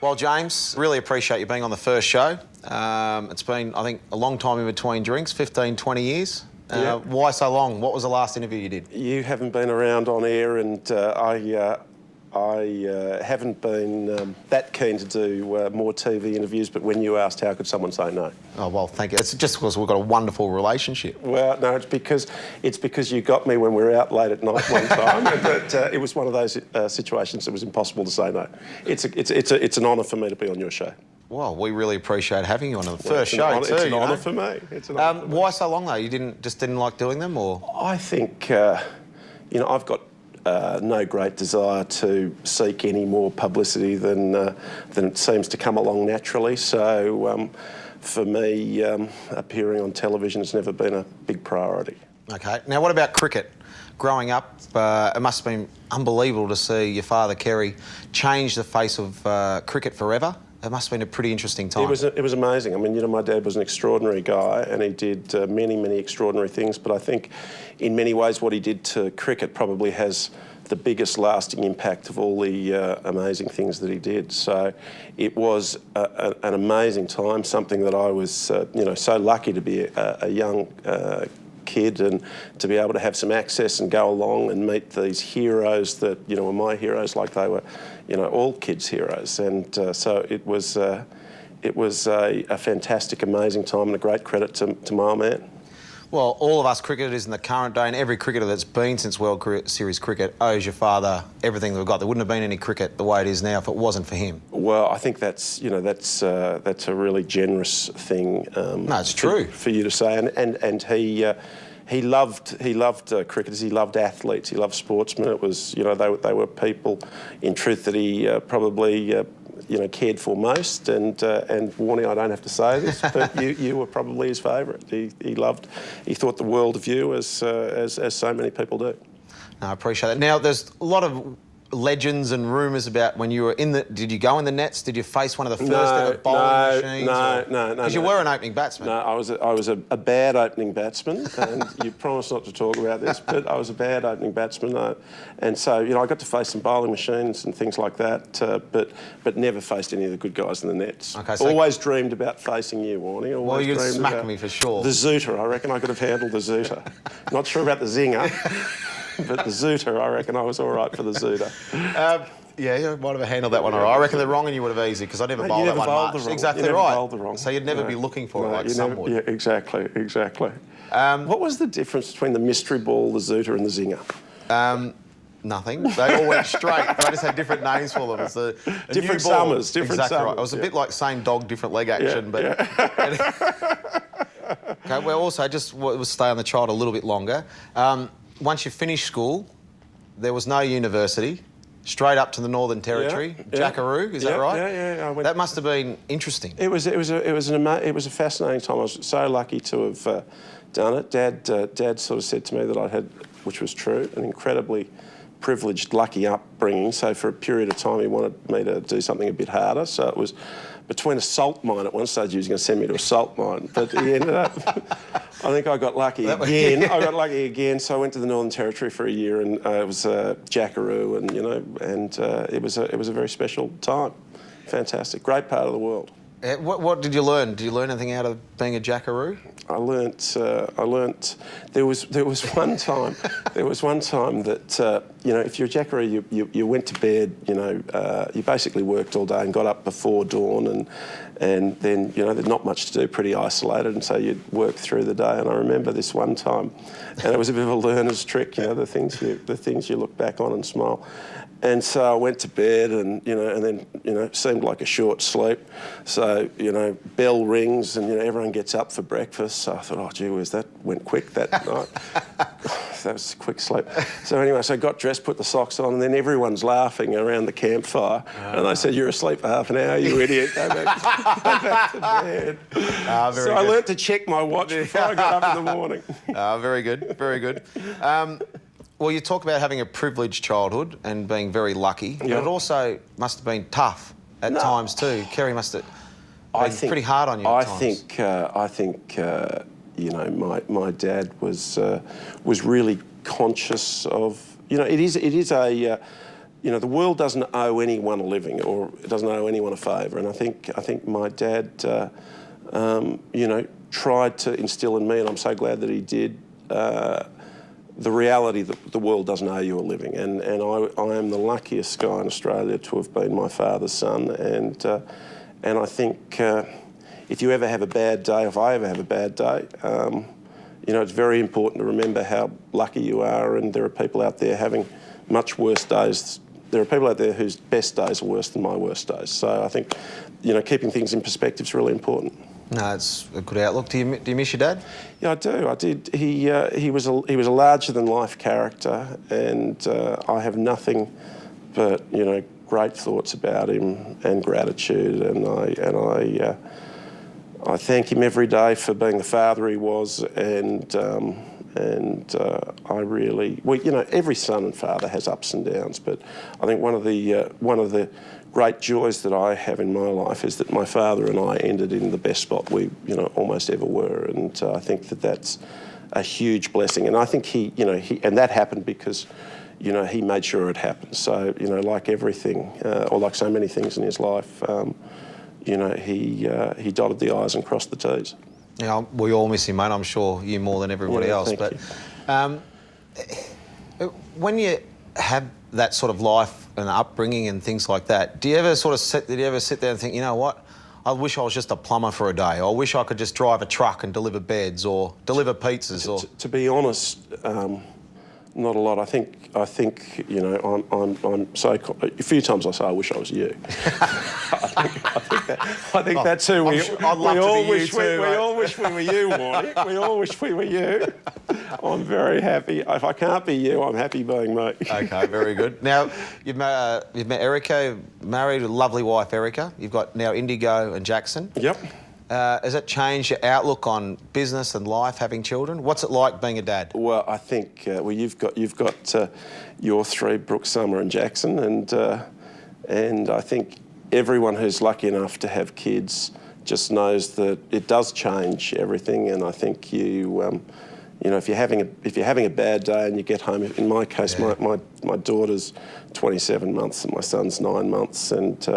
Well, James, really appreciate you being on the first show. It's been, I think, a long time in between drinks, 15, 20 years. Yeah. Why so long? What was the last interview you did? You haven't been around on air, and I haven't been that keen to do more TV interviews, but when you asked, how could someone say no? Oh, well, thank you. It's just because we've got a wonderful relationship. Well, no, it's because you got me when we were out late at night one time, but it was one of those situations that was impossible to say no. It's an honour for me to be on your show. Well, we really appreciate having you on the first show too. It's an honour for me. It's an honour for me. Why so long though? You didn't like doing them, or? I think I've got no great desire to seek any more publicity than it seems to come along naturally. So for me, appearing on television has never been a big priority. Okay. Now, what about cricket? Growing up, it must have been unbelievable to see your father, Kerry, change the face of cricket forever. It must have been a pretty interesting time. It was amazing. I mean, my dad was an extraordinary guy, and he did many, many extraordinary things. But I think, in many ways, what he did to cricket probably has the biggest lasting impact of all the amazing things that he did. So it was an amazing time. Something that I was, so lucky to be a young kid and to be able to have some access and go along and meet these heroes that were my heroes, like they were all kids' heroes. And so it was a fantastic, amazing time, and a great credit to my old man. Well, all of us cricketers in the current day, and every cricketer that's been since World Series cricket, owes your father everything that we've got. There wouldn't have been any cricket the way it is now if it wasn't for him. Well, I think that's a really generous thing. No, it's true for you to say. And he loved cricketers. He loved athletes. He loved sportsmen. It was they were people, in truth, that he probably cared for most. And Warnie, I don't have to say this, but you were probably his favourite. He thought the world of you, as so many people do. No, I appreciate that. Now, there's a lot of legends and rumours about when you were did you go in the nets? Did you face one of the first ever bowling machines? No. Because you were an opening batsman. No, I was a bad opening batsman, and you promised not to talk about this, but I was a bad opening batsman, and so I got to face some bowling machines and things like that, but never faced any of the good guys in the nets. Okay, so always dreamed about facing you, Warnie. Well, you'd smack me for sure. The Zooter, I reckon I could have handled the Zooter. Not sure about the Zinger. But the Zooter, I reckon I was all right for the Zooter. Yeah, you might have handled that one all right. I reckon the wrong and you would have easy, because I never bowled that one much. Exactly right. So you'd never be looking for it like some would. Yeah, exactly. What was the difference between the mystery ball, the Zooter, and the Zinger? Nothing. They all went straight, but I just had different names for them. It's a different new ball. summers, different exactly summers. Right. It was a bit like same dog, different leg action, but... Okay, well, also, we'll stay on the child a little bit longer. Once you finished school, there was no university, straight up to the Northern Territory, Jackaroo, is that right? Yeah. That must have been interesting. It was a fascinating time. I was so lucky to have done it. Dad sort of said to me that I had, which was true, an incredibly privileged, lucky upbringing. So for a period of time, he wanted me to do something a bit harder. So it was between a salt mine. At one stage, he was going to send me to a salt mine, but he ended up. I think I got lucky again. I got lucky again. So I went to the Northern Territory for a year, and it was Jackaroo, and it was a very special time. Fantastic, great part of the world. What did you learn? Did you learn anything out of being a Jackaroo? I learnt. There was one time. There was one time that if you're a Jackaroo, you went to bed. You basically worked all day and got up before dawn, and then there's not much to do, pretty isolated, and so you'd work through the day. And I remember this one time, and it was a bit of a learner's trick. The things you look back on and smile. And so I went to bed, and then it seemed like a short sleep. So bell rings, and everyone gets up for breakfast. So I thought, oh gee whiz, that went quick that night. That was a quick sleep. So anyway, so I got dressed, put the socks on, and then everyone's laughing around the campfire. And they said, "You're asleep for half an hour, you idiot. Go back to bed." So I learnt to check my watch before I got up in the morning. Very good, very good. Well, you talk about having a privileged childhood and being very lucky, but it also must have been tough at times too. Kerry must have been pretty hard on you at times. I think my dad was really conscious of. It is you know, the world doesn't owe anyone a living, or it doesn't owe anyone a favour. And I think my dad, you know, tried to instill in me, and I'm so glad that he did, the reality that the world doesn't owe you a living. And I am the luckiest guy in Australia to have been my father's son. And I think if you ever have a bad day, if I ever have a bad day, you know, it's very important to remember how lucky you are, and there are people out there having much worse days. There are people out there whose best days are worse than my worst days. So I think, you know, keeping things in perspective is really important. No, it's a good outlook. Do you miss your dad? Yeah, I do. I did. He was a larger than life character, and I have nothing but, you know, great thoughts about him and gratitude, and I thank him every day for being the father he was, and I really, well, you know, every son and father has ups and downs, but I think one of the great joys that I have in my life is that my father and I ended in the best spot we, you know, almost ever were, and I think that that's a huge blessing. And I think and that happened because, you know, he made sure it happened. So, you know, like everything, or like so many things in his life, you know, he dotted the I's and crossed the T's. Yeah, we all miss him, mate. I'm sure you more than everybody else. Thank But when you have that sort of life and upbringing and things like that, did you ever sit there and think, you know what, I wish I was just a plumber for a day, or I wish I could just drive a truck and deliver beds or deliver pizzas? To be honest, not a lot. I think you know, I'm so. A few times I say I wish I was you. I think that's who we all wish we were you, Warnie. We all wish we were you. I'm very happy. If I can't be you, I'm happy being me. Okay, very good. Now you've met Erica, married a lovely wife, Erica. You've got now Indigo and Jackson. Yep. Has it changed your outlook on business and life, having children? What's it like being a dad? Well, I think you've got your three, Brooke, Summer, and Jackson, and I think everyone who's lucky enough to have kids just knows that it does change everything. And I think you know, if you're having a bad day and you get home. In my case, my daughter's 27 months and my son's 9 months, and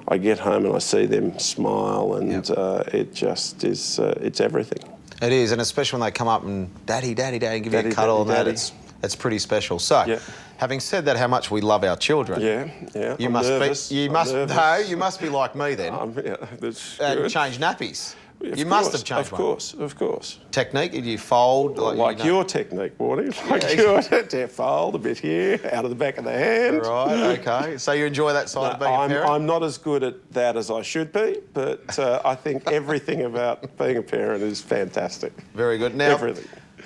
I get home and I see them smile, and it just is, it's everything. It is, and especially when they come up and daddy, daddy, daddy, give you a cuddle, and that, it's pretty special. So, having said that, how much we love our children. Yeah. You must be like me then. And change nappies. You must have changed one. Of course. Technique? Did you fold? Like your technique, Warnie. Like fold a bit here, out of the back of the hand. Right, okay. So you enjoy that side of being a parent? I'm not as good at that as I should be, but I think everything about being a parent is fantastic. Very good.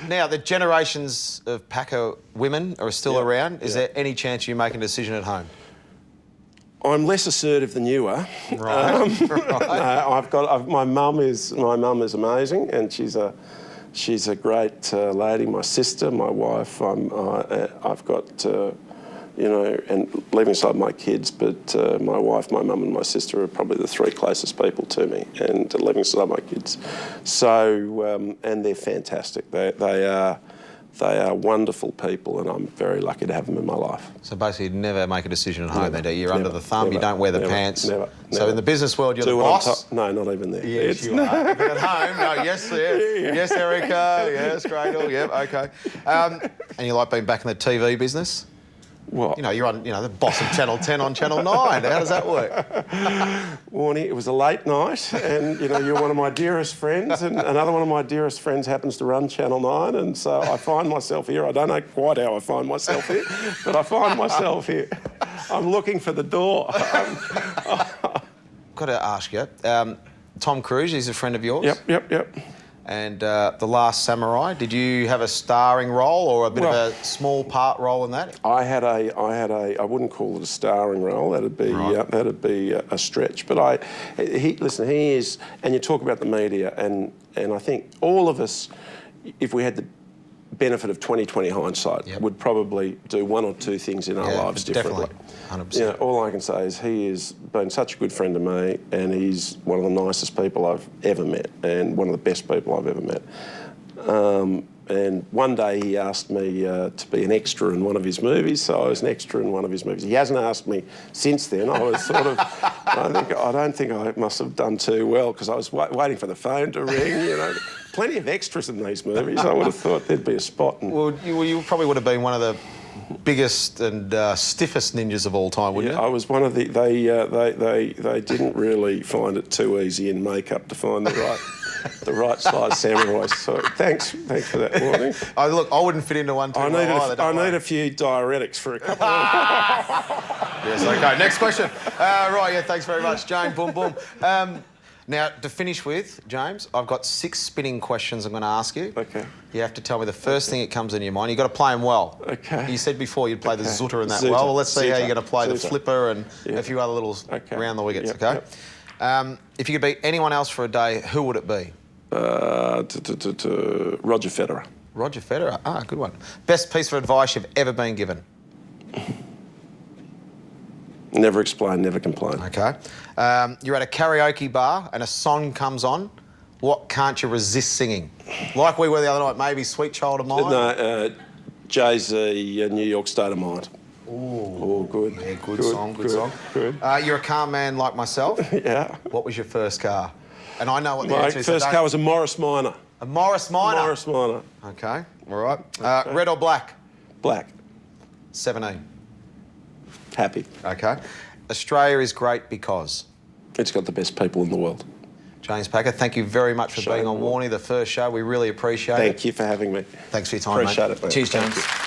Now, the generations of Packer women are still around. Is there any chance you make a decision at home? I'm less assertive than you are. Right. No, my mum is amazing, and she's a great lady. My sister, my wife. I've got you know, and leaving aside my kids, but my wife, my mum, and my sister are probably the three closest people to me, and leaving aside my kids. So and they're fantastic. They are wonderful people, and I'm very lucky to have them in my life. So basically, you never make a decision at home, then, do you? You're under the thumb, you don't wear the pants. Never. So in the business world, you're the boss? No, not even there. Yes, you are. But at home, no, yes, yes, Erica, yes, Cradle, yep, okay. And you like being back in the TV business? What? You know, you're on, the boss of Channel 10 on Channel 9. How does that work? Warnie, it was a late night, and, you're one of my dearest friends, and another one of my dearest friends happens to run Channel 9, and so I find myself here. I don't know quite how I find myself here, but I find myself here. I'm looking for the door. Got to ask you, Tom Cruise, he's a friend of yours? Yep. And The Last Samurai, did you have a starring role or a bit of a small part role in that? I wouldn't call it a starring role. That'd be a stretch. But he is, and you talk about the media, and I think all of us, if we had the benefit of 20/20 hindsight, would probably do one or two things in our lives differently. Definitely, 100%. All I can say is he has been such a good friend to me, and he's one of the nicest people I've ever met, and one of the best people I've ever met. And one day he asked me to be an extra in one of his movies, so I was an extra in one of his movies. He hasn't asked me since then. I was sort of, I don't think I must have done too well because I was waiting for the phone to ring. You know, plenty of extras in these movies. I would have thought there'd be a spot. Well, you probably would have been one of the biggest and stiffest ninjas of all time, wouldn't you? I was one of the. They didn't really find it too easy in makeup to find the right size samurai. So thanks for that warning. Look, I wouldn't fit into one too well either. I need a few diuretics for a couple of Yes, okay. Next question. Right, yeah, thanks very much, James. Boom, boom. Now, to finish with, James, I've got 6 spinning questions I'm going to ask you. Okay. You have to tell me the first thing that comes into your mind. You've got to play them well. Okay. You said before you'd play the Zutter and that Zutter. well. Well, let's see how you're going to play the Zutter. flipper and a few other little around the wickets, okay? Yep. If you could beat anyone else for a day, who would it be? Roger Federer. Roger Federer. Ah, good one. Best piece of advice you've ever been given? Never explain, never complain. Okay. You're at a karaoke bar and a song comes on. What can't you resist singing? Like we were the other night, maybe Sweet Child of Mine? No, Jay-Z, New York State of Mind. Oh, good. Yeah, good song. Good. You're a car man like myself. Yeah. What was your first car? And I know what the My answer is. first car was a Morris Minor. A Morris Minor? Morris Minor. Okay, all right. Red or black? Black. 17. Happy. Okay. Australia is great because? It's got the best people in the world. James Packer, thank you very much for being on Warnie, the first show. We really appreciate it. Thank you for having me. Thanks for your time, Appreciate mate. it, mate. Cheers, Thank James. you.